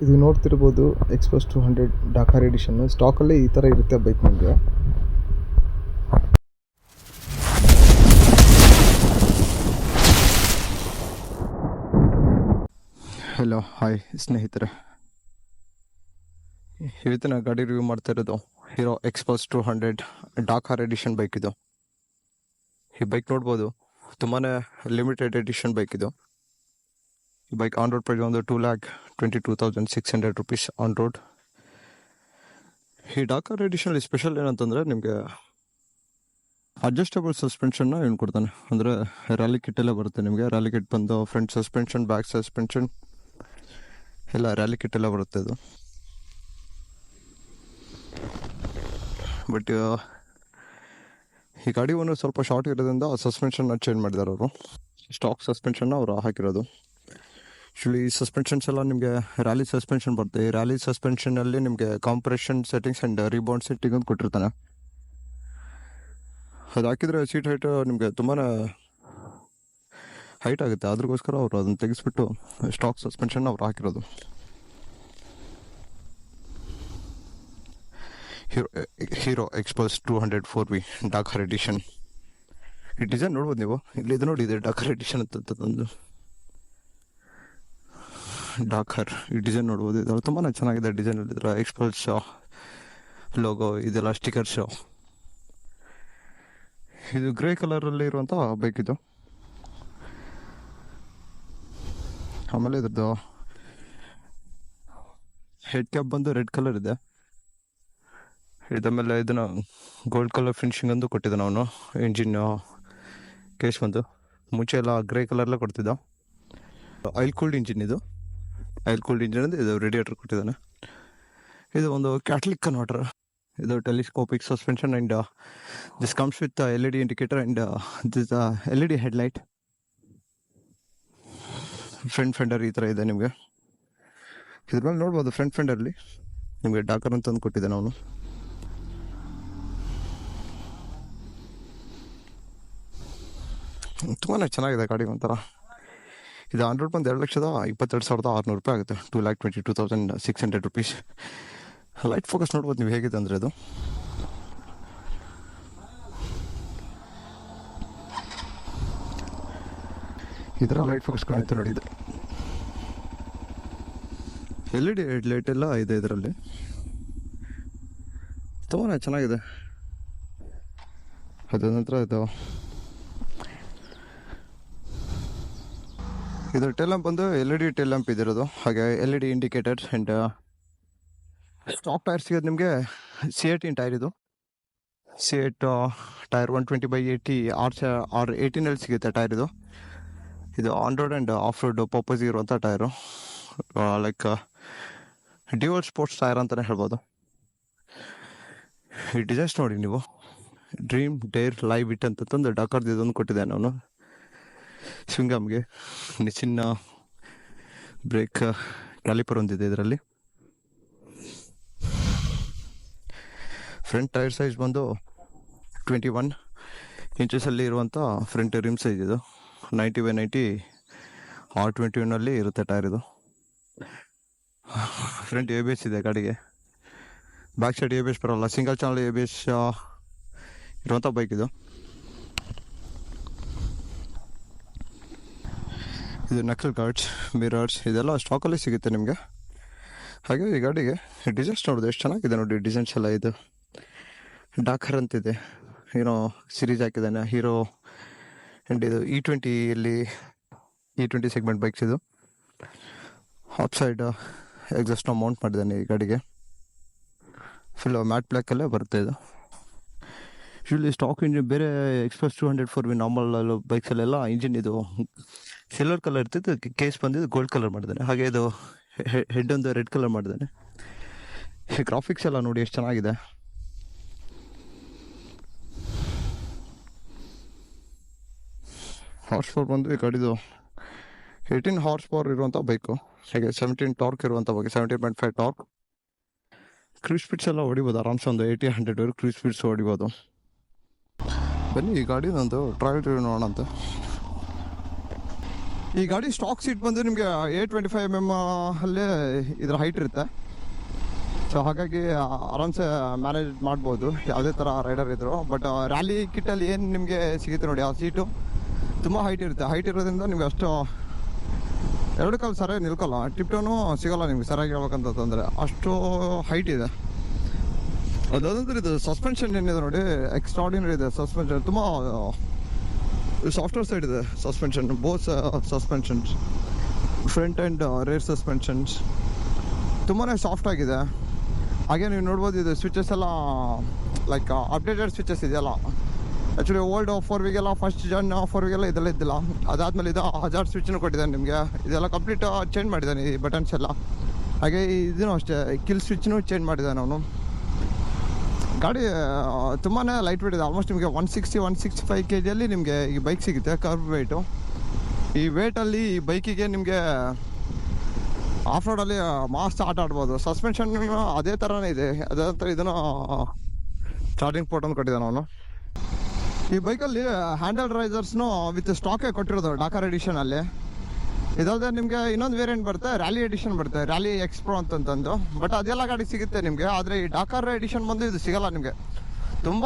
ಇದು ನೋಡ್ತಿರ್ಬೋದು express 200 Dakar edition. ಸ್ಟಾಕಲ್ಲಿ ಈ ಥರ ಇರುತ್ತೆ ಬೈಕ್ ನಿಮಗೆ. ಹಲೋ ಹಾಯ್ ಸ್ನೇಹಿತರೆ, ಇವತ್ತಿನ ಗಾಡಿ ರಿವ್ಯೂ ಮಾಡ್ತಾ ಇರೋದು hero Xpulse 200 Dakar edition bike. ಇದು ಈ ಬೈಕ್ ನೋಡ್ಬೋದು, ತುಂಬಾ ಲಿಮಿಟೆಡ್ ಎಡಿಷನ್ ಬೈಕ್ ಇದು. ಈ ಬೈಕ್ ಆನ್ ರೋಡ್ ಪ್ರೈಸ್ ಒಂದು 2,22,600 rupees ಆನ್ ರೋಡ್. ಈ ಡಾಕರ್ ಎಡಿಷನಲ್ಲಿ ಸ್ಪೆಷಲ್ ಏನಂತಂದರೆ ನಿಮಗೆ ಅಡ್ಜಸ್ಟಬಲ್ ಸಸ್ಪೆನ್ಷನ್ನ ಏನು ಕೊಡ್ತಾನೆ ಅಂದರೆ ರ್ಯಾಲಿ ಕಿಟ್ಟೆಲ್ಲ ಬರುತ್ತೆ ನಿಮಗೆ. ರ್ಯಾಲಿ ಕಿಟ್ ಬಂದು ಫ್ರಂಟ್ ಸಸ್ಪೆನ್ಷನ್, ಬ್ಯಾಕ್ ಸಸ್ಪೆನ್ಷನ್ ಎಲ್ಲ ರ್ಯಾಲಿ ಕಿಟ್ಟೆಲ್ಲ ಬರುತ್ತೆ ಇದು. ಬಟ್ ಈ ಗಾಡಿ ಒಂದು ಸ್ವಲ್ಪ ಶಾರ್ಟ್ ಇರೋದ್ರಿಂದ ಸಸ್ಪೆನ್ಷನ್ನ ಚೇಂಜ್ ಮಾಡಿದ್ದಾರೆ ಅವರು. ಸ್ಟಾಕ್ ಸಸ್ಪೆನ್ಷನ್ನ ಅವರು ಹಾಕಿರೋದು. ಆ್ಯಕ್ಚುಲಿ ಈ ಸಸ್ಪೆನ್ಷನ್ಸ್ ಎಲ್ಲ ನಿಮಗೆ ರ್ಯಾಲಿ ಸಸ್ಪೆನ್ಷನ್ ಬರುತ್ತೆ. ಈ ರ್ಯಾಲಿ ಸಸ್ಪೆನ್ಷನಲ್ಲಿ ನಿಮಗೆ compression settings and rebound setting ಅಂತ ಕೊಟ್ಟಿರ್ತಾನೆ. ಅದು ಹಾಕಿದರೆ ಸೀಟ್ ಹೈಟ್ ನಿಮಗೆ ತುಂಬಾ ಹೈಟ್ ಆಗುತ್ತೆ. ಅದ್ರಗೋಸ್ಕರ ಅವರು ಅದನ್ನು ತೆಗೆಸ್ಬಿಟ್ಟು ಸ್ಟಾಕ್ ಸಸ್ಪೆನ್ಷನ್ ಅವ್ರು ಹಾಕಿರೋದು. Hero Xpulse 200 4V Dakar edition. ಈ ಡಿಸೈನ್ ನೋಡ್ಬೋದು ನೀವು, ಇಲ್ಲಿ ಇದು ನೋಡಿ, ಇದೆ ಡಾಕರ್ ಎಡಿಷನ್ ಅಂತಂದು ಡಾಕರ್. ಈ ಡಿಸೈನ್ ನೋಡ್ಬೋದು, ಇದು ತುಂಬಾ ಚೆನ್ನಾಗಿದೆ ಡಿಸೈನ್. ಇದರ ಎಕ್ಸ್‌ಪಲ್ಸ್ ಲೋಗೋ ಇದೆಲ್ಲ ಸ್ಟಿಕರ್ಸು. ಇದು ಗ್ರೇ ಕಲರಲ್ಲಿ ಇರುವಂಥ ಬೈಕ್ ಇದು. ಆಮೇಲೆ ಇದ್ರದ್ದು ಹೆಡ್ ಕ್ಯಾಪ್ ಬಂದು ರೆಡ್ ಕಲರ್ ಇದೆ. ಇದಾದ್ಮೇಲೆ ಇದನ್ನು ಗೋಲ್ಡ್ ಕಲರ್ ಫಿನಿಶಿಂಗ್ ಅಂದು ಕೊಟ್ಟಿದ್ದಾನೆ ಅವನು. ಇಂಜಿನ್ ಕೇಸ್ ಬಂದು ಮುಂಚೆ ಎಲ್ಲ ಗ್ರೇ ಕಲರ್ಲೇ ಕೊಡ್ತಿದ್ದ. ಆಯಿಲ್ ಕೂಲ್ಡ್ ಇಂಜಿನ್ ಇದು. ಆಯಿಲ್ ಕೂಲ್ಡ್ ಇಂಜಿನ್ ಅಂದರೆ ಇದು ರೇಡಿಯೇಟರ್ ಕೊಟ್ಟಿದ್ದಾನೆ. ಇದು ಒಂದು ಕ್ಯಾಟಲಿಕ್ ಕನ್ವರ್ಟರ್. ಇದು telescopic suspension and this comes with LED indicator and this LED headlight. Front ಫೆಂಡರ್ ಈ ಥರ ಇದೆ ನಿಮಗೆ. ಇದ್ರ ಮೇಲೆ ನೋಡ್ಬೋದು, ಫ್ರಂಟ್ ಫೆಂಡರ್ಲಿ ನಿಮಗೆ ಡಾಕರ್ ಅಂತಂದು ಕೊಟ್ಟಿದ್ದಾನೆ ಅವನು. ತುಂಬಾ ಚೆನ್ನಾಗಿದೆ ಗಾಡಿ ಒಂಥರ. ಇದು ಆನ್ ರೋಡ್ ಬಂದು 2,22,600 ರೂಪಾಯಿ ಆಗುತ್ತೆ. 2,22,600 rupees. ಲೈಟ್ ಫೋಕಸ್ ನೋಡ್ಬೋದು ನೀವು ಹೇಗಿದೆ ಅಂದರೆ ಅದು. ಈ ಥರ ಲೈಟ್ ಫೋಕಸ್ ಕಾಣುತ್ತೆ ನೋಡಿ. ಇದು LED ಹೆಡ್ಲೈಟ್ ಎಲ್ಲ ಇದೆ ಇದರಲ್ಲಿ. ತುಂಬಾ ಚೆನ್ನಾಗಿದೆ. ಅದ ನಂತರ ಇದು ಟೇಲ್ ಲ್ಯಾಂಪ್ ಬಂದು LED ಟೇಲ್ ಲ್ಯಾಂಪ್ ಇದಿರೋದು. ಹಾಗೆ LED indicator and stock tyre ಸಿಗೋದು ನಿಮಗೆ C18 ಟೈರ್. ಇದು C8 ಟೈರ್ 120/80 R18 ಸಿಗುತ್ತೆ ಟೈರ್ ಇದು. ಇದು on road and off road purpose ಇರುವಂಥ tyre. Like dual sports tyre ಅಂತಲೇ ಹೇಳ್ಬೋದು. ಈ ಡಿಸೈನ್ಸ್ ನೋಡಿ ನೀವು, ಡ್ರೀಮ್ ಡೇರ್ ಲೈವ್ ಇಟ್ ಅಂತಂದು ಡಾಕರ್ದು ಇದೊಂದು ಕೊಟ್ಟಿದ್ದಾನೆ ಅವನು. ಸ್ವಿಂಗಮ್ಗೆ ನಿಚಿನ್ನ ಬ್ರೇಕ್ ಕ್ಯಾಲಿಪರ್ ಒಂದಿದೆ ಇದರಲ್ಲಿ. ಫ್ರಂಟ್ ಟೈರ್ ಸೈಜ್ ಬಂದು 21 ಇಂಚಸಲ್ಲಿ ಇರುವಂಥ ಫ್ರಂಟ್ ರಿಮ್ ಸೈಜ್ ಇದು. 90/90 R21 ಇರುತ್ತೆ ಟೈರ್ ಇದು. ಫ್ರಂಟ್ ABS ಇದೆ ಗಾಡಿಗೆ. ಬ್ಯಾಕ್ ಸೈಡ್ ABS ಬರೋಲ್ಲ, ಸಿಂಗಲ್ ಚಾನಲ್ ABS ಇರುವಂಥ ಬೈಕ್ ಇದು. ಇದು ನಕಲ್ ಗಾರ್ಡ್ಸ್, ಮಿರರ್ಸ್ ಇದೆಲ್ಲ ಸ್ಟಾಕಲ್ಲಿ ಸಿಗುತ್ತೆ ನಿಮಗೆ. ಹಾಗೆ ಈ ಗಾಡಿಗೆ ಡಿಸೈನ್ಸ್ ನೋಡೋದು ಎಷ್ಟು ಚೆನ್ನಾಗಿದೆ ನೋಡಿ. ಡಿಸೈನ್ಸ್ ಎಲ್ಲ ಇದು ಡಾಕರ್ ಅಂತಿದೆ, ಏನೋ ಸಿರೀಸ್ ಹಾಕಿದ್ದಾನೆ ಹೀರೋ. ಆ್ಯಂಡ್ ಇದು E20 ಸೆಗ್ಮೆಂಟ್ ಬೈಕ್ಸ್ ಇದು. ಔಟ್ ಸೈಡ್ ಎಕ್ಸಾಸ್ಟ್ನ ಮೌಂಟ್ ಮಾಡಿದ್ದಾನೆ ಈ ಗಾಡಿಗೆ. ಫುಲ್ ಮ್ಯಾಟ್ ಬ್ಲ್ಯಾಕಲ್ಲೇ ಬರುತ್ತೆ ಇದು. ಯೂಶ್ವಲಿ ಸ್ಟಾಕ್ ಇಂಜಿನ್ ಬೇರೆ ಎಕ್ಸ್‌ಪ್ರೆಸ್ 200 4V ನಾರ್ಮಲ್ ಬೈಕ್ಸಲ್ಲೆಲ್ಲ ಇಂಜಿನ್ ಇದು ಸಿಲ್ವರ್ ಕಲರ್ ಇರ್ತಿತ್ತು. ಕೇಸ್ ಬಂದಿದ್ದು ಗೋಲ್ಡ್ ಕಲರ್ ಮಾಡಿದ್ದಾನೆ. ಹಾಗೆ ಇದು ಹೆಡ್ ಒಂದು ರೆಡ್ ಕಲರ್ ಮಾಡಿದ್ದಾನೆ. ಗ್ರಾಫಿಕ್ಸ್ ಎಲ್ಲ ನೋಡಿ ಎಷ್ಟು ಚೆನ್ನಾಗಿದೆ. ಹಾರ್ಸ್ ಪವರ್ ಬಂದು ಈ ಗಾಡಿದು 18 ಹಾರ್ಸ್ ಪವರ್ ಇರುವಂಥ ಬೈಕು. ಹಾಗೆ 17 ಟಾರ್ಕ್ ಇರುವಂಥ ಬೈಕ್, 17.5 ಟಾರ್ಕ್. ಕ್ರೂಸ್ ಸ್ಪೀಡ್ಸ್ ಎಲ್ಲ ಹೊಡಿಬೋದು ಆರಾಮ್ಸೆ. ಒಂದು 80-100 ಕ್ರೂಸ್ ಸ್ಪೀಡ್ಸ್ ಹೊಡಿಬೋದು. ಬನ್ನಿ ಈ ಗಾಡಿನೊಂದು ಟ್ರಯಲ್ ರಿವ್ಯೂ ನೋಡೋಣ ಅಂತ. ಈ ಗಾಡಿ ಸ್ಟಾಕ್ ಸೀಟ್ ಬಂದು ನಿಮಗೆ 825 mm ಅಲ್ಲೇ ಇದರ ಹೈಟ್ ಇರುತ್ತೆ. ಸೊ ಹಾಗಾಗಿ ಆರಾಮ್ಸೆ ಮ್ಯಾನೇಜ್ ಮಾಡ್ಬೋದು ಯಾವುದೇ ಥರ ರೈಡರ್ ಇದ್ರು. ಬಟ್ ರ್ಯಾಲಿ ಕಿಟ್ಟಲ್ಲಿ ಏನು ನಿಮಗೆ ಸಿಗುತ್ತೆ ನೋಡಿ, ಆ ಸೀಟು ತುಂಬ ಹೈಟ್ ಇರುತ್ತೆ. ಹೈಟ್ ಇರೋದ್ರಿಂದ ನಿಮ್ಗೆ ಅಷ್ಟು ಎರಡು ಕಾಲು ಸರಿಯಾಗಿ ನಿಲ್ಕೊಳ್ಳ, ಟಿಪ್ ಟೋನು ಸಿಗೋಲ್ಲ ನಿಮ್ಗೆ ಸರಿಯಾಗಿ ಹೇಳ್ಬೇಕಂತಂದರೆ, ಅಷ್ಟು ಹೈಟ್ ಇದೆ. ಅದಂದ್ರೆ ಇದು ಸಸ್ಪೆನ್ಷನ್ ಏನಿದೆ ನೋಡಿ, ಎಕ್ಸ್ಟ್ರಾರ್ಡಿನರಿ ಇದೆ ಸಸ್ಪೆನ್ಷನ್. ತುಂಬ ಸಾಫ್ಟ್ವೇರ್ ಸೈಡ್ ಇದೆ suspension, both suspensions, front and rear suspensions ತುಂಬಾ ಸಾಫ್ಟ್ ಆಗಿದೆ. ಹಾಗೆ ನೀವು ನೋಡ್ಬೋದು ಇದು ಸ್ವಿಚಸ್ ಎಲ್ಲ ಲೈಕ್ ಅಪ್ಡೇಟೆಡ್ ಸ್ವಿಚಸ್ ಇದೆಯಲ್ಲ. ಆ್ಯಕ್ಚುಲಿ ಓಲ್ಡ್ 4Vಗೆಲ್ಲ ಫಸ್ಟ್ ಜನ್ 4Vಗೆಲ್ಲ ಇದೆಲ್ಲ ಇದ್ದಿಲ್ಲ. ಅದಾದಮೇಲೆ ಇದು ಹಜಾರ್ ಸ್ವಿಚ್ನು ಕೊಟ್ಟಿದ್ದಾನೆ ನಿಮಗೆ. ಇದೆಲ್ಲ ಕಂಪ್ಲೀಟ್ ಚೇಂಜ್ ಮಾಡಿದ್ದಾನೆ ಈ ಬಟನ್ಸ್ ಎಲ್ಲ. ಹಾಗೆ ಇದೂ ಅಷ್ಟೇ, ಕಿಲ್ ಸ್ವಿಚ್ನು ಚೇಂಜ್ ಮಾಡಿದ್ದಾನೆ ಅವನು. ಗಾಡಿ ತುಂಬಾ ಲೈಟ್ ವೇಟ್ ಇದೆ. ಆಲ್ಮೋಸ್ಟ್ ನಿಮಗೆ 165 kgಯಲ್ಲಿ ನಿಮಗೆ ಈ ಬೈಕ್ ಸಿಗುತ್ತೆ ಕರ್ವ್ ವೇಟು. ಈ ವೇಟಲ್ಲಿ ಈ ಬೈಕಿಗೆ ನಿಮಗೆ ಆಫ್ ರೋಡಲ್ಲಿ ಮಸ್ತ್ ಆಟ ಆಡ್ಬೋದು. ಸಸ್ಪೆನ್ಷನ್ ಅದೇ ಥರನೇ ಇದೆ, ಅದೇ ಥರ ಇದನ್ನು ಚಾರ್ಜಿಂಗ್ ಪೋರ್ಟ್ ಅಂತ ಕೊಟ್ಟಿದ್ದಾನೆ ಅವನು. ಈ ಬೈಕಲ್ಲಿ ಹ್ಯಾಂಡಲ್ ರೈಸರ್ಸ್ನು ವಿತ್ ಸ್ಟಾಕೇ ಕೊಟ್ಟಿರೋದು ಡಾಕರ್ ಎಡಿಷನಲ್ಲಿ. ಇದಲ್ಲದೆ ನಿಮಗೆ ಇನ್ನೊಂದು ವೇರಿಯಂಟ್ ಬರುತ್ತೆ, ರ್ಯಾಲಿ ಎಡಿಷನ್ ಬರುತ್ತೆ, ರ್ಯಾಲಿ ಎಕ್ಸ್ಪ್ರೋ ಅಂತಂದು. ಬಟ್ ಅದೆಲ್ಲ ಗಾಡಿ ಸಿಗುತ್ತೆ ನಿಮಗೆ. ಆದರೆ ಈ ಡಾಕರ್ ಎಡಿಷನ್ ಬಂದು ಇದು ಸಿಗಲ್ಲ ನಿಮಗೆ. ತುಂಬ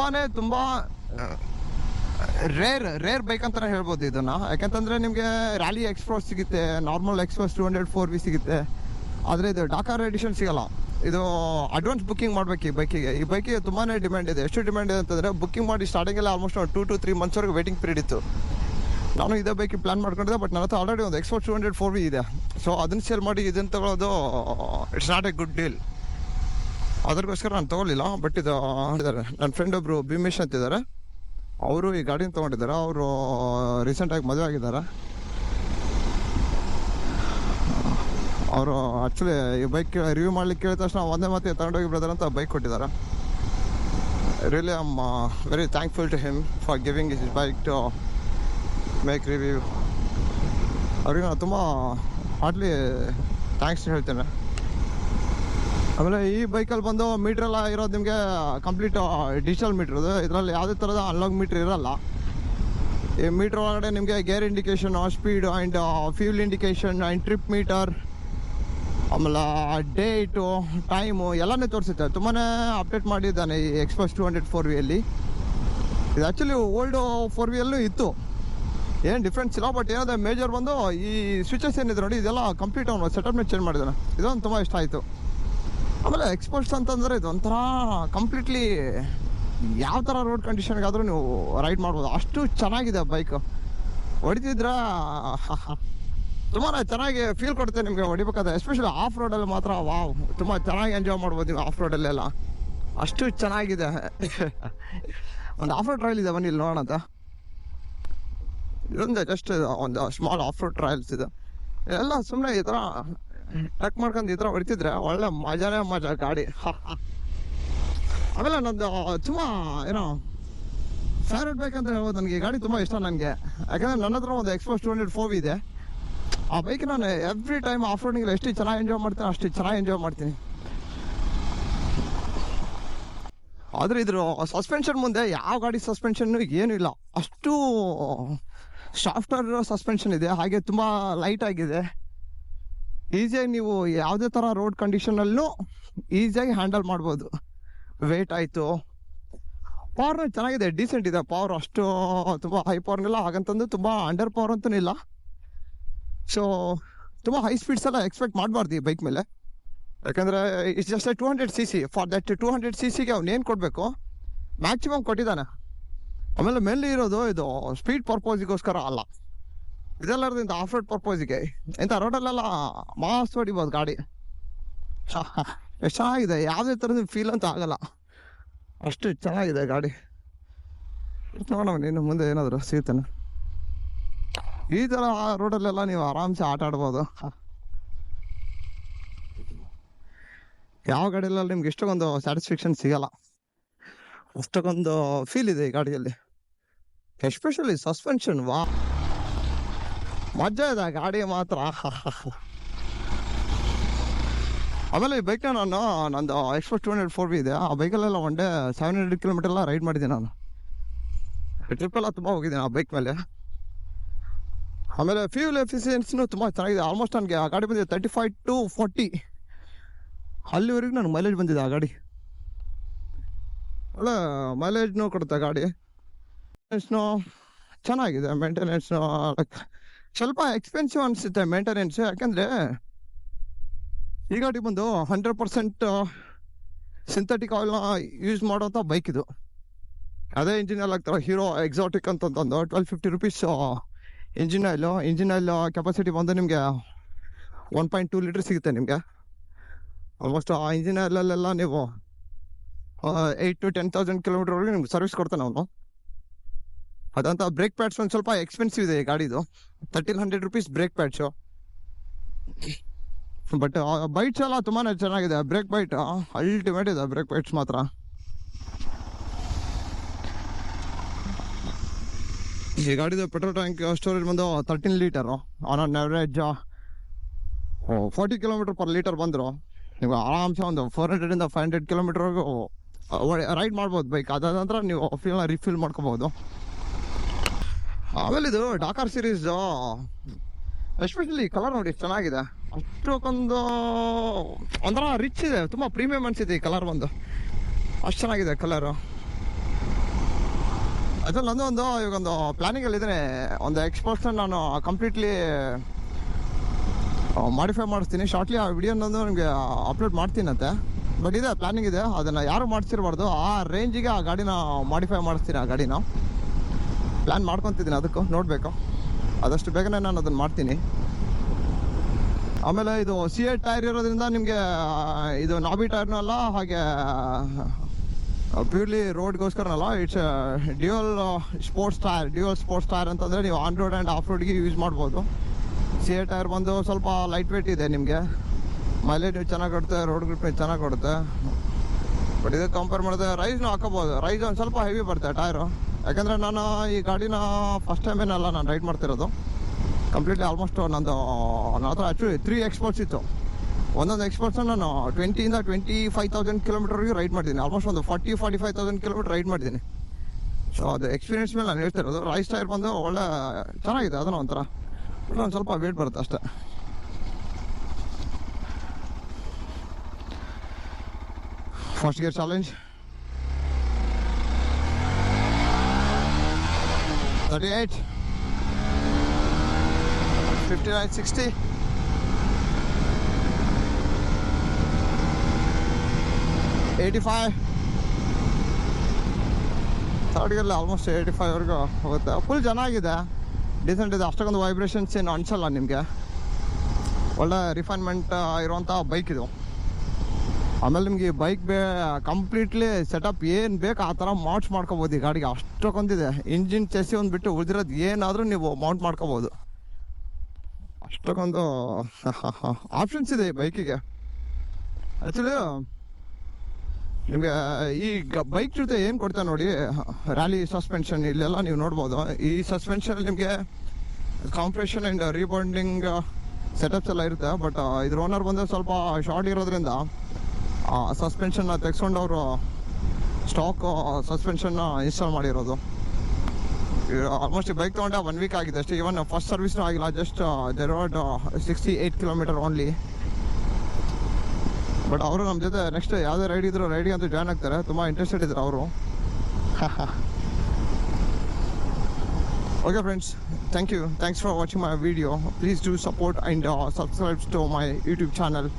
ರೇರ್ ಬೈಕ್ ಅಂತಲೇ ಹೇಳ್ಬೋದು ಇದನ್ನು. ಯಾಕೆಂತಂದರೆ ನಿಮಗೆ ರ್ಯಾಲಿ ಎಕ್ಸ್ಪ್ರೋ ಸಿಗುತ್ತೆ, ನಾರ್ಮಲ್ ಎಕ್ಸ್ಪ್ರೆಸ್ 200 4V ಸಿಗುತ್ತೆ. ಆದರೆ ಇದು ಡಾಕರ್ ಎಡಿಷನ್ ಸಿಗಲ್ಲ. ಇದು ಅಡ್ವಾನ್ಸ್ ಬುಕ್ಕಿಂಗ್ ಮಾಡಬೇಕು ಈ ಬೈಕಿಗೆ. ಈ ಬೈಕಿಗೆ ತುಂಬಾ ಡಿಮ್ಯಾಂಡ್ ಇದೆ. ಎಷ್ಟು ಡಿಮ್ಯಾಂಡ್ ಇದೆ ಅಂತಂದರೆ, ಬುಕ್ಕಿಂಗ್ ಮಾಡಿ ಸ್ಟಾರ್ಟಿಂಗೆಲ್ಲ ಆಲ್ಮೋಸ್ಟ್ 2 to 3 monthsವರೆಗೂ ವೇಟಿಂಗ್ ಪೀರಿಯಡ್ ಇತ್ತು. ನಾನು ಇದೇ ಬೈಕಿಗೆ ಪ್ಲ್ಯಾನ್ ಮಾಡ್ಕೊಂಡಿದ್ದೆ. ಬಟ್ ನನ್ನ ಹತ್ರ ಆಲ್ರೆಡಿ ಒಂದು ಎಕ್ಸ್ಪೋರ್ಟ್ 200 4V ಇದೆ. ಸೊ ಅದನ್ನು ಸೇಲ್ ಮಾಡಿ ಇದನ್ನು ತಗೊಳ್ಳೋದು it's not A good deal. ಅದಕ್ಕೋಸ್ಕರ ನಾನು ತೊಗೊಳ್ಳಿಲ್ಲ. ಬಟ್ ಇದು ಇದ್ದಾರೆ, ನನ್ನ ಫ್ರೆಂಡ್ ಒಬ್ಬರು ಭೀಮೇಶ್ ಅಂತಿದ್ದಾರೆ, ಅವರು ಈ ಗಾಡಿನ ತೊಗೊಂಡಿದ್ದಾರೆ. ಅವರು ರೀಸೆಂಟಾಗಿ ಮದುವೆ ಆಗಿದ್ದಾರೆ. ಅವರು ಆ್ಯಕ್ಚುಲಿ ಈ ಬೈಕ್ ರಿವ್ಯೂ ಮಾಡ್ಲಿಕ್ಕೆ ಕೇಳಿದ ತಕ್ಷಣ ಒಂದೇ ಮತ್ತೆ ತಗೊಂಡೋಗಿ ಬ್ರದರ್ ಅಂತ ಬೈಕ್ ಕೊಟ್ಟಿದ್ದಾರೆ. Really I am very thankful to him for giving his bike to make review. ಅವ್ರಿಗೆ ನಾನು ತುಂಬ ಹಾರ್ಡ್ಲಿ ಥ್ಯಾಂಕ್ಸ್ ಹೇಳ್ತೇನೆ. ಆಮೇಲೆ ಈ ಬೈಕಲ್ಲಿ ಬಂದು ಮೀಟ್ರೆಲ್ಲ ಇರೋದು ನಿಮಗೆ ಕಂಪ್ಲೀಟ್ ಡಿಜಿಟಲ್ ಮೀಟ್ರ್. ಇದು ಇದರಲ್ಲಿ ಯಾವುದೇ ಥರದ ಅನ್ಲಾಗ್ ಮೀಟ್ರ್ ಇರೋಲ್ಲ. ಈ ಮೀಟ್ರ್ ಒಳಗಡೆ ನಿಮಗೆ gear indication, speed and fuel indication and trip metre, ಆಮೇಲೆ ಡೇಟು, ಟೈಮು ಎಲ್ಲನೇ ತೋರಿಸುತ್ತೆ. ತುಂಬಾ ಅಪ್ಡೇಟ್ ಮಾಡಿದ್ದಾನೆ ಈ ಎಕ್ಸ್ಪ್ರೆಸ್ 200 4Vಯಲ್ಲಿ. ಇದು ಆ್ಯಕ್ಚುಲಿ ಓಲ್ಡು 4Vಯಲ್ಲೂ ಇತ್ತು, ಏನು ಡಿಫ್ರೆನ್ಸ್ ಇಲ್ಲ. ಬಟ್ ಏನಾದ್ರೆ ಮೇಜರ್ ಬಂದು ಈ ಸ್ವಿಚಸ್ ಏನಿದೆ ನೋಡಿ, ಇದೆಲ್ಲ ಕಂಪ್ಲೀಟ್ ಅವನು ಸೆಟಪ್ ಮೇಲೆ ಚೇಂಜ್ ಮಾಡಿದ್ದಾನೆ. ಇದೊಂದು ತುಂಬ ಇಷ್ಟ ಆಯಿತು. ಆಮೇಲೆ ಎಕ್ಸ್ಪೋರ್ಟ್ಸ್ ಅಂತಂದರೆ ಇದು ಒಂಥರ ಕಂಪ್ಲೀಟ್ಲಿ ಯಾವ ಥರ ರೋಡ್ ಕಂಡೀಷನ್ಗಾದರೂ ನೀವು ರೈಡ್ ಮಾಡ್ಬೋದು, ಅಷ್ಟು ಚೆನ್ನಾಗಿದೆ ಬೈಕು. ಹೊಡಿತಿದ್ರೆ ತುಂಬಾ ಚೆನ್ನಾಗಿ ಫೀಲ್ ಕೊಡುತ್ತೆ ನಿಮಗೆ ಹೊಡಿಬೇಕಾದ್ರೆ. ಎಸ್ಪೆಷಲಿ ಆಫ್ ರೋಡಲ್ಲಿ ಮಾತ್ರ ವಾವ್, ತುಂಬ ಚೆನ್ನಾಗಿ ಎಂಜಾಯ್ ಮಾಡ್ಬೋದು ನೀವು ಆಫ್ ರೋಡಲ್ಲೆಲ್ಲ. ಅಷ್ಟು ಚೆನ್ನಾಗಿದೆ. ಒಂದು ಆಫ್ ರೋಡ್ ಟ್ರಯಲ್ ಇದೆ, ಬನ್ನಿ ಇಲ್ಲಿ ನೋಡೋಣ ಅಂತ. ಇದೊಂದು ಜಸ್ಟ್ ಒಂದು ಸ್ಮಾಲ್ ಆಫ್ ರೋಡ್ ಟ್ರಯಲ್ಸ್ ಇದೆ. ಎಲ್ಲ ಸುಮ್ಮನೆ ಈ ಥರ ಟ್ರಕ್ ಮಾಡ್ಕೊಂಡು ಈ ಥರ ಹೊಡಿತಿದ್ರೆ ಒಳ್ಳೆ ಮಜಾನೇ ಮಜಾ ಗಾಡಿ. ಆಮೇಲೆ ನಂದು ತುಂಬ ಏನೋ ಫೇವ್ರೇಟ್ ಬೈಕ್ ಅಂತ ಹೇಳ್ಬೋದು ನನಗೆ. ಈ ಗಾಡಿ ತುಂಬ ಇಷ್ಟ ನನಗೆ. ಯಾಕಂದರೆ ನನ್ನ ಹತ್ರ ಒಂದು ಎಕ್ಸ್ಪೋಸ್ 200 4V ಇದೆ. ಆ ಬೈಕ್ ನಾನು ಎವ್ರಿ ಟೈಮ್ ಆಫ್ ರೋಡಿಂಗ್ ಎಷ್ಟು ಚೆನ್ನಾಗಿ ಎಂಜಾಯ್ ಮಾಡ್ತೀನಿ ಅಷ್ಟು ಚೆನ್ನಾಗಿ ಎಂಜಾಯ್ ಮಾಡ್ತೀನಿ. ಆದರೆ ಇದ್ರ ಸಸ್ಪೆನ್ಷನ್ ಮುಂದೆ ಯಾವ ಗಾಡಿ ಸಸ್ಪೆನ್ಷನ್ನು ಏನೂ ಇಲ್ಲ. ಅಷ್ಟು ಸಾಫ್ಟ್ವೇರ್ ಸಸ್ಪೆನ್ಷನ್ ಇದೆ. ಹಾಗೆ ತುಂಬ ಲೈಟ್ ಆಗಿದೆ. ಈಸಿಯಾಗಿ ನೀವು ಯಾವುದೇ ಥರ ರೋಡ್ ಕಂಡೀಷನಲ್ಲೂ ಈಸಿಯಾಗಿ ಹ್ಯಾಂಡಲ್ ಮಾಡ್ಬೋದು. ವೇಟ್ ಆಯಿತು, ಪವರ್ನ ಚೆನ್ನಾಗಿದೆ, ಡೀಸೆಂಟ್ ಇದೆ ಪವರ್. ಅಷ್ಟು ತುಂಬ ಹೈ ಪವರ್ನಿಲ್ಲ, ಹಾಗಂತಂದು ತುಂಬ ಅಂಡರ್ ಪವರ್ ಅಂತೂ ಇಲ್ಲ. ಸೊ ತುಂಬ ಹೈ ಸ್ಪೀಡ್ಸ್ ಎಲ್ಲ ಎಕ್ಸ್ಪೆಕ್ಟ್ ಮಾಡಬಾರ್ದು ಈ ಬೈಕ್ ಮೇಲೆ. ಯಾಕಂದರೆ it's just 200cc. For that 200cc ಅವ್ನೇನು ಕೊಡಬೇಕು ಮ್ಯಾಕ್ಸಿಮಮ್ ಕೊಟ್ಟಿದ್ದಾನೆ. ಆಮೇಲೆ ಮೇಲೆ ಇರೋದು ಇದು ಸ್ಪೀಡ್ ಪರ್ಪೋಸಿಗೋಸ್ಕರ ಅಲ್ಲ, ಇದೆಲ್ಲರದಿಂದ ಆಫ್ ರೋಡ್ ಪರ್ಪೋಸಿಗೆ. ಇಂಥ ರೋಡಲ್ಲೆಲ್ಲ ಮಾಸ್ ಹೊಡಿಬೋದು ಗಾಡಿ. ಎಷ್ಟು ಚೆನ್ನಾಗಿದೆ, ಯಾವುದೇ ಥರದ ಫೀಲ್ ಅಂತ ಆಗಲ್ಲ, ಅಷ್ಟು ಚೆನ್ನಾಗಿದೆ ಗಾಡಿ. ನೋಡೋಣ ಇನ್ನು ಮುಂದೆ ಏನಾದರೂ ಸಿಗ್ತಾನೆ. ಈ ಥರ ರೋಡಲ್ಲೆಲ್ಲ ನೀವು ಆರಾಮ್ಸೆ ಆಟ ಆಡ್ಬೋದು. ಯಾವ ಗಾಡಿಯಲ್ಲ ನಿಮ್ಗೆ ಇಷ್ಟೊಂದು ಸ್ಯಾಟಿಸ್ಫ್ಯಾಕ್ಷನ್ ಸಿಗಲ್ಲ, ಅಷ್ಟಕ್ಕೊಂದು ಫೀಲ್ ಇದೆ ಈ ಗಾಡಿಯಲ್ಲಿ. ಎಸ್ಪೆಷಲಿ ಸಸ್ಪೆನ್ಷನ್, ವಾ ಮಜಾ ಇದೆ ಗಾಡಿ ಮಾತ್ರ. ಆಮೇಲೆ ಈ ಬೈಕ್ನ ನಂದು ಎಕ್ಸ್ಪೋಸ್ 200 4V ಇದೆ. ಆ ಬೈಕಲ್ಲೆಲ್ಲ ಒನ್ ಡೇ 700 km ಎಲ್ಲ ರೈಡ್ ಮಾಡಿದ್ದೀನಿ ನಾನು. ಟ್ರಿಪ್ಪೆಲ್ಲ ತುಂಬ ಹೋಗಿದ್ದೀನಿ ಆ ಬೈಕ್ ಮೇಲೆ. ಆಮೇಲೆ ಫ್ಯೂಲ್ ಎಫಿಷಿಯನ್ಸಿನೂ ತುಂಬ ಚೆನ್ನಾಗಿದೆ. ಆಲ್ಮೋಸ್ಟ್ ನನಗೆ ಆ ಗಾಡಿ ಬಂದಿದೆ 35 to 40 ಅಲ್ಲಿವರೆಗೂ ನನಗೆ ಮೈಲೇಜ್ ಬಂದಿದೆ ಆ ಗಾಡಿ. ಒಳ್ಳೆ ಮೈಲೇಜ್ನೂ ಕೊಡುತ್ತೆ ಗಾಡಿ. ಮೇಂಟೆನೆನ್ಸ್ನೂ ಚೆನ್ನಾಗಿದೆ. ಮೇಂಟೆನೆನ್ಸ್ನು ಲೈಕ್ ಸ್ವಲ್ಪ ಎಕ್ಸ್ಪೆನ್ಸಿವ್ ಅನಿಸುತ್ತೆ ಮೇಂಟೆನೆನ್ಸ್. ಯಾಕೆಂದರೆ ಈ ಗಾಡಿ ಬಂದು 100% ಸಿಂಥೆಟಿಕ್ ಆಯಿಲ್ನ ಯೂಸ್ ಮಾಡೋಂಥ ಬೈಕ್ ಇದು. ಅದೇ ಇಂಜಿನ್ ಆಯಿಲ್ ಆಗ್ತಾರೆ ಹೀರೋ ಎಕ್ಸಾಟಿಕ್ ಅಂತಂದು 1250 rupees ಇಂಜಿನ್ ಆಯಿಲ್ ಕೆಪಾಸಿಟಿ ಬಂದು ನಿಮಗೆ 1.2 ಲೀಟರ್ ಸಿಗುತ್ತೆ ನಿಮಗೆ. ಆಲ್ಮೋಸ್ಟ್ ಆ ಇಂಜಿನ್ ಆಯಿಲಲ್ಲೆಲ್ಲ ನೀವು 8,000 to 10,000 ಕಿಲೋಮೀಟರ್ವರೆಗೆ ನಿಮ್ಗೆ ಸರ್ವಿಸ್ ಕೊಡ್ತಾನೆ ಅವನು. ಅದಂತ ಬ್ರೇಕ್ ಪ್ಯಾಡ್ಸ್ ಒಂದು ಸ್ವಲ್ಪ ಎಕ್ಸ್ಪೆನ್ಸಿವ್ ಇದೆ ಈ ಗಾಡಿದು, 1,300 rupees brake pads. But bites ಎಲ್ಲ ತುಂಬಾ ಚೆನ್ನಾಗಿದೆ. ಬ್ರೇಕ್ ಬೈಟ್ ಅಲ್ಟಿಮೇಟ್ ಇದೆ, ಬ್ರೇಕ್ ಬೈಟ್ಸ್ ಮಾತ್ರ. ಈ ಗಾಡಿದು ಪೆಟ್ರೋಲ್ ಟ್ಯಾಂಕ್ ಸ್ಟೋರೇಜ್ ಬಂದು 13 ಲೀಟರು. ಆನ್ ಅನ್ ಆವ್ರೇಜ್ 40 km/ಲೀಟರ್ ಬಂದರು ನೀವು ಆರಾಮ್ಸೆ ಒಂದು 400 ಇಂದ 500 ಕಿಲೋಮೀಟರ್ವರೆಗೂ ರೈಡ್ ಮಾಡ್ಬೋದು ಬೈಕ್. ಅದಾದ ನಂತರ ನೀವು ಫ್ಯೂಲ್ನ ರಿಫಿಲ್ ಮಾಡ್ಕೋಬೋದು. ಆಮೇಲೆ ಇದು ಡಾಕರ್ ಸೀರೀಸ್ ಎಸ್ಪೆಷಲಿ ಕಲರ್ ನೋಡಿ ಚೆನ್ನಾಗಿದೆ. ಅಷ್ಟೊಂದು ಒಂಥರ ರಿಚ್ ಇದೆ, ತುಂಬ ಪ್ರೀಮಿಯಮ್ ಅನಿಸಿದೆ ಈ ಕಲರ್ ಬಂದು. ಅಷ್ಟು ಚೆನ್ನಾಗಿದೆ ಕಲರು. ಅದ್ರಲ್ಲಿ ನಂದೊಂದು ಇವಾಗೊಂದು ಪ್ಲ್ಯಾನಿಂಗಲ್ಲಿದ್ದೇನೆ, ಒಂದು X-Pulse ನಾನು ಕಂಪ್ಲೀಟ್ಲಿ ಮಾಡಿಫೈ ಮಾಡಿಸ್ತೀನಿ. ಶಾರ್ಟ್ಲಿ ಆ ವಿಡಿಯೋನೊಂದು ನಿಮಗೆ ಅಪ್ಲೋಡ್ ಮಾಡ್ತೀನಂತೆ. ಬಟ್ ಇದೆ ಪ್ಲ್ಯಾನಿಂಗ್ ಇದೆ, ಅದನ್ನು ಯಾರು ಮಾಡಿಸಿರ್ಬಾರ್ದು. ಆ ರೇಂಜಿಗೆ ಆ ಗಾಡಿನ ಮಾಡಿಫೈ ಮಾಡಿಸ್ತೀನಿ. ಆ ಗಾಡಿನ ಪ್ಲ್ಯಾನ್ ಮಾಡ್ಕೊತಿದ್ದೀನಿ, ಅದಕ್ಕೂ ನೋಡಬೇಕು. ಆದಷ್ಟು ಬೇಗನೆ ನಾನು ಅದನ್ನು ಮಾಡ್ತೀನಿ. ಆಮೇಲೆ ಇದು C8 ಟೈರ್ ಇರೋದ್ರಿಂದ ನಿಮಗೆ ಇದು ನಾಬಿ ಟೈರ್ನೂ ಅಲ್ಲ, ಹಾಗೆ ಪ್ಯೂರ್ಲಿ ರೋಡ್ಗೋಸ್ಕರನಲ್ಲ. ಇಟ್ಸ್ ಡ್ಯೂಯಲ್ ಸ್ಪೋರ್ಟ್ಸ್ ಟೈರ್ ಅಂತಂದರೆ ನೀವು ಆನ್ ರೋಡ್ ಆ್ಯಂಡ್ ಆಫ್ ರೋಡ್ಗೆ ಯೂಸ್ ಮಾಡ್ಬೋದು. C8 ಟೈರ್ ಬಂದು ಸ್ವಲ್ಪ ಲೈಟ್ ವೇಟ್ ಇದೆ, ನಿಮಗೆ ಮೈಲೇಜ್ ಚೆನ್ನಾಗಿ ಕೊಡುತ್ತೆ, ರೋಡ್ ಗ್ರಿಪ್ ಚೆನ್ನಾಗಿ ಕೊಡುತ್ತೆ. ಬಟ್ ಇದಕ್ಕೆ ಕಂಪೇರ್ ಮಾಡಿದ್ರೆ ರೈಸ್ನೂ ಹಾಕೋಬೋದು. ರೈಸ್ ಒಂದು ಸ್ವಲ್ಪ ಹೆವಿ ಬರುತ್ತೆ ಟೈರು. ಯಾಕಂದರೆ ನಾನು ಈ ಗಾಡಿನ ಫಸ್ಟ್ ಟೈಮ್ ಏನಲ್ಲ ನಾನು ರೈಡ್ ಮಾಡ್ತಿರೋದು. ಕಂಪ್ಲೀಟ್ಲಿ ಆಲ್ಮೋಸ್ಟ್ ನನ್ನ ಹತ್ರ ಆ್ಯಕ್ಚುಲಿ 3 X-Pulse ಇತ್ತು. ಒಂದೊಂದು X-Pulse ನಾನು 20,000 ಇಂದ 25,000 ಕಿಲೋಮೀಟರ್ವರೆಗೂ ರೈಡ್ ಮಾಡಿದ್ದೀನಿ. ಆಲ್ಮೋಸ್ಟ್ ಒಂದು 40,000-45,000 ಕಿಲೋಮೀಟರ್ ರೈಡ್ ಮಾಡಿದ್ದೀನಿ. ಸೊ ಅದು ಎಕ್ಸ್ಪೀರಿಯನ್ಸ್ ಮೇಲೆ ನಾನು ಹೇಳ್ತಿರೋದು. ರೈಸ್ ಟೈರ್ ಬಂದು ಒಳ್ಳೆ ಚೆನ್ನಾಗಿದೆ, ಅದನ್ನು ಒಂಥರ ಒಂದು ಸ್ವಲ್ಪ ವೇಟ್ ಬರುತ್ತೆ ಅಷ್ಟೇ. ಫಸ್ಟ್ ಗೇರ್ ಚಾಲೆಂಜ್ 38 59 60 85 ಥರ್ಡ್ ಗೇರಲ್ಲಿ ಆಲ್ಮೋಸ್ಟ್ 85ವರೆಗೂ ಹೋಗುತ್ತೆ. ಫುಲ್ ಚೆನ್ನಾಗಿದೆ, ಡಿಸೆಂಟ್ ಇದೆ. ಅಷ್ಟೊಂದು ವೈಬ್ರೇಷನ್ಸ್ ಏನು ಅನಿಸಲ್ಲ ನಿಮಗೆ. ಒಳ್ಳೆ ರಿಫೈನ್ಮೆಂಟ್ ಇರುವಂಥ ಬೈಕ್ ಇದು. ಆಮೇಲೆ ನಿಮಗೆ ಬೈಕ್ ಕಂಪ್ಲೀಟ್ಲಿ ಸೆಟಪ್ ಏನು ಬೇಕು ಆ ಥರ ಮೌಂಟ್ಸ್ ಮಾಡ್ಕೋಬೋದು ಈ ಗಾಡಿಗೆ. ಅಷ್ಟೊಂದಿದೆ. ಇಂಜಿನ್ ಚೆಸಿ ಒಂದು ಬಿಟ್ಟು ಉಳಿದಿರೋದು ಏನಾದರೂ ನೀವು ಮೌಂಟ್ ಮಾಡ್ಕೋಬೋದು. ಅಷ್ಟೊಂದು ಆಪ್ಷನ್ಸ್ ಇದೆ ಈ ಬೈಕಿಗೆ. ಆ್ಯಕ್ಚುಲಿ ನಿಮಗೆ ಈ ಬೈಕ್ ಜೊತೆ ಏನು ಕೊಡ್ತಾರೆ ನೋಡಿ, ರ್ಯಾಲಿ ಸಸ್ಪೆನ್ಷನ್ ಇಲ್ಲೆಲ್ಲ ನೀವು ನೋಡ್ಬೋದು. ಈ ಸಸ್ಪೆನ್ಷನ್ ನಿಮಗೆ ಕಾಂಪ್ರೆಷನ್ ಆ್ಯಂಡ್ ರೀಬೌಂಡಿಂಗ್ ಸೆಟಪ್ಸ್ ಎಲ್ಲ ಇರುತ್ತೆ. ಬಟ್ ಇದ್ರ ಓನರ್ ಬಂದರೆ ಸ್ವಲ್ಪ ಶಾರ್ಟ್ ಇರೋದ್ರಿಂದ ಸಸ್ಪೆನ್ಷನ್ನ ತೆಗೆಸ್ಕೊಂಡು ಅವರು ಸ್ಟಾಕ್ ಸಸ್ಪೆನ್ಷನ್ನ ಇನ್ಸ್ಟಾಲ್ ಮಾಡಿರೋದು. ಆಲ್ಮೋಸ್ಟ್ ಈ ಬೈಕ್ ತೊಗೊಂಡೆ 1 ವೀಕ್ ಆಗಿದೆ ಅಷ್ಟೇ. ಇವನ್ ಫಸ್ಟ್ ಸರ್ವಿಸ್ನೂ ಆಗಿಲ್ಲ. ಜಸ್ಟ್ ಡೆರೋಡ್ 68 ಕಿಲೋಮೀಟರ್ ಓನ್ಲಿ. ಬಟ್ ಅವರು ನಮ್ಮ ಜೊತೆ ನೆಕ್ಸ್ಟ್ ಯಾವುದೇ ರೈಡ್ ಇದ್ರು ರೈಡಿಗೆ ಅಂತೂ ಜಾಯ್ನ್ ಆಗ್ತಾರೆ. ತುಂಬ ಇಂಟ್ರೆಸ್ಟೆಡ್ ಇದ್ರು ಅವರು. Okay friends, thanks for watching my video. Please do support and subscribes to my YouTube channel.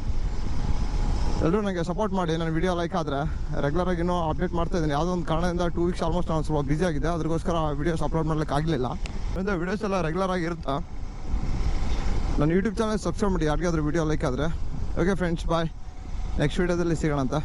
ಎಲ್ಲರೂ ನನಗೆ ಸಪೋರ್ಟ್ ಮಾಡಿ. ನನ್ನ ವಿಡಿಯೋ ಲೈಕ್ ಆದರೆ ರೆಗ್ಯುಲರಾಗಿ ಇನ್ನೂ ಅಪ್ಡೇಟ್ ಮಾಡ್ತಾ ಇದ್ದೀನಿ. ಯಾವುದೋ ಒಂದು ಕಾರಣದಿಂದ 2 ವೀಕ್ಸ್ ಆಲ್ಮೋಸ್ಟ್ ನಾನು ಸ್ವಲ್ಪ ಬ್ಯುಸಿ ಆಗಿದೆ. ಅದಕ್ಕೋಸ್ಕರ ವೀಡಿಯೋಸ್ ಅಪ್ಲೋಡ್ ಮಾಡ್ಲಿಕ್ಕೆ ಆಗಲಿಲ್ಲ. ಅಂದರೆ ವೀಡಿಯೋಸ್ ಎಲ್ಲ ರೆಗ್ಯುಲರಾಗಿ ಇರುತ್ತೆ. ನನ್ನ ಯೂಟ್ಯೂಬ್ ಚಾನಲ್ ಸಬ್ಸ್ಕ್ರೈಬ್ ಮಾಡಿ ಯಾರಿಗಾದ್ರೂ ವಿಡಿಯೋ ಲೈಕ್ ಆದರೆ. ಓಕೆ ಫ್ರೆಂಡ್ಸ್, ಬಾಯ್. ನೆಕ್ಸ್ಟ್ ವೀಡಿಯೋದಲ್ಲಿ ಸಿಗೋಣ ಅಂತ.